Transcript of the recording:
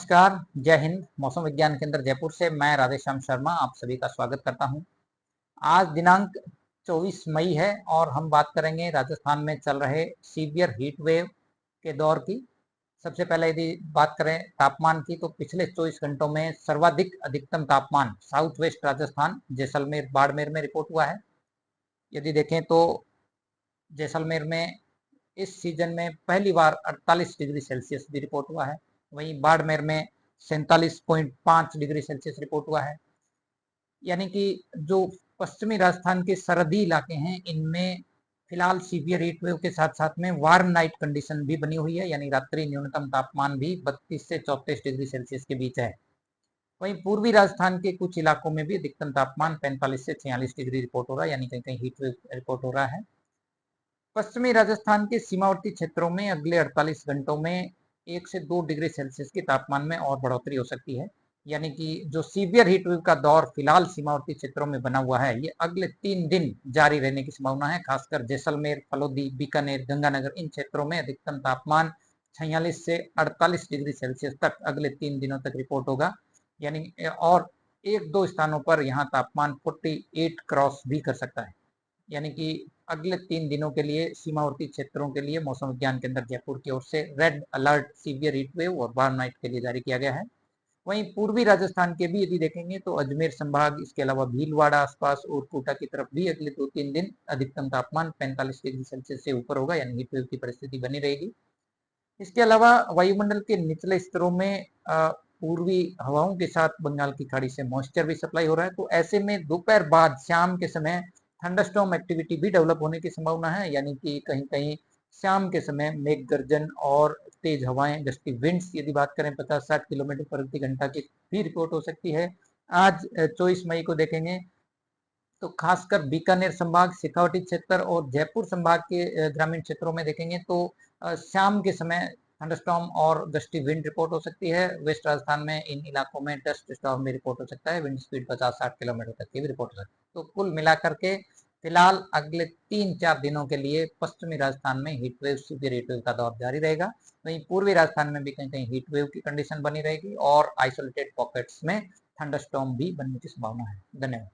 नमस्कार, जय हिंद। मौसम विज्ञान केंद्र जयपुर से मैं राधेश्याम शर्मा आप सभी का स्वागत करता हूं। आज दिनांक 24 मई है और हम बात करेंगे राजस्थान में चल रहे सीवियर हीट वेव के दौर की। सबसे पहले यदि बात करें तापमान की, तो पिछले 24 घंटों में सर्वाधिक अधिकतम तापमान साउथ वेस्ट राजस्थान, जैसलमेर, बाड़मेर में रिपोर्ट हुआ है। यदि देखें तो जैसलमेर में इस सीजन में पहली बार 48 डिग्री सेल्सियस भी रिपोर्ट हुआ है। वहीं बाड़मेर में 47.5 डिग्री सेल्सियस रिपोर्ट हुआ है। यानी कि जो पश्चिमी राजस्थान के सरहदी इलाके हैं, इनमें फिलहाल सीवियर हीट वेव के साथ साथ में वार्म नाइट कंडीशन भी बनी हुई है, यानी रात्रि न्यूनतम तापमान भी 32 से 34 डिग्री सेल्सियस के बीच है। वहीं पूर्वी राजस्थान के कुछ इलाकों में भी अधिकतम तापमान 45 से 46 डिग्री रिपोर्ट हो रहा है, यानी कहीं कहीं हीट वेव रिपोर्ट हो रहा है। पश्चिमी राजस्थान के सीमावर्ती क्षेत्रों में अगले 48 घंटों में 1 से 2 डिग्री सेल्सियस की तापमान में और बढ़ोतरी हो सकती है। यानी कि जो सीवियर हीट वेव का दौर फिलहाल सीमावर्ती क्षेत्रों में बना हुआ है, ये अगले 3 दिन जारी रहने की संभावना है। खासकर जैसलमेर, फलोदी, बीकानेर, गंगानगर, इन क्षेत्रों में अधिकतम तापमान 46 से 48 डिग्री सेल्सियस तक अगले 3 दिनों तक रिपोर्ट होगा। यानी और एक दो स्थानों पर यहाँ तापमान 48 क्रॉस भी कर सकता है। यानी कि अगले 3 दिनों के लिए सीमावर्ती क्षेत्रों के लिए मौसम विज्ञान केंद्र जयपुर की ओर से red alert severe heat wave और वार्म नाइट के लिए जारी किया गया है। वहीं पूर्वी राजस्थान के भी यदि देखेंगे तो अजमेर संभाग, इसके अलावा भीलवाड़ा आसपास और कोटा की तरफ भी अगले 2-3 दिन अधिकतम तापमान 45 डिग्री सेल्सियस से ऊपर होगा, यानी हीट वेव की परिस्थिति बनी रहेगी। इसके अलावा वायुमंडल के निचले स्तरों में पूर्वी हवाओं के साथ बंगाल की खाड़ी से मॉइस्चर भी सप्लाई हो रहा है, तो ऐसे में दोपहर बाद शाम के समय थंडरस्टॉर्म एक्टिविटी भी डेवलप होने की संभावना है। यानी कि कहीं कहीं शाम के समय मेघ गर्जन और तेज हवाएं, गस्टी विंड्स यदि बात करें 50-60 किलोमीटर प्रति घंटा की भी रिपोर्ट हो सकती है। आज 24 मई को देखेंगे तो खासकर बीकानेर संभाग, शेखावटी क्षेत्र और जयपुर संभाग के ग्रामीण क्षेत्रों में देखेंगे तो शाम के समय थंडरस्टॉर्म और गस्टी विंड रिपोर्ट हो सकती है। वेस्ट राजस्थान में इन इलाकों में डस्ट स्टॉर्म भी रिपोर्ट हो सकता है, विंड स्पीड 50-60 किलोमीटर तक की भी रिपोर्ट हो सकती है। तो कुल मिलाकर के फिलहाल अगले 3-4 दिनों के लिए पश्चिमी राजस्थान में heat wave, severe heat wave का दौर जारी रहेगा। वहीं पूर्वी राजस्थान में भी कहीं कहीं हीट वेव की कंडीशन बनी रहेगी और आइसोलेटेड पॉकेट्स में थंडरस्टॉर्म भी बनने की संभावना है। धन्यवाद।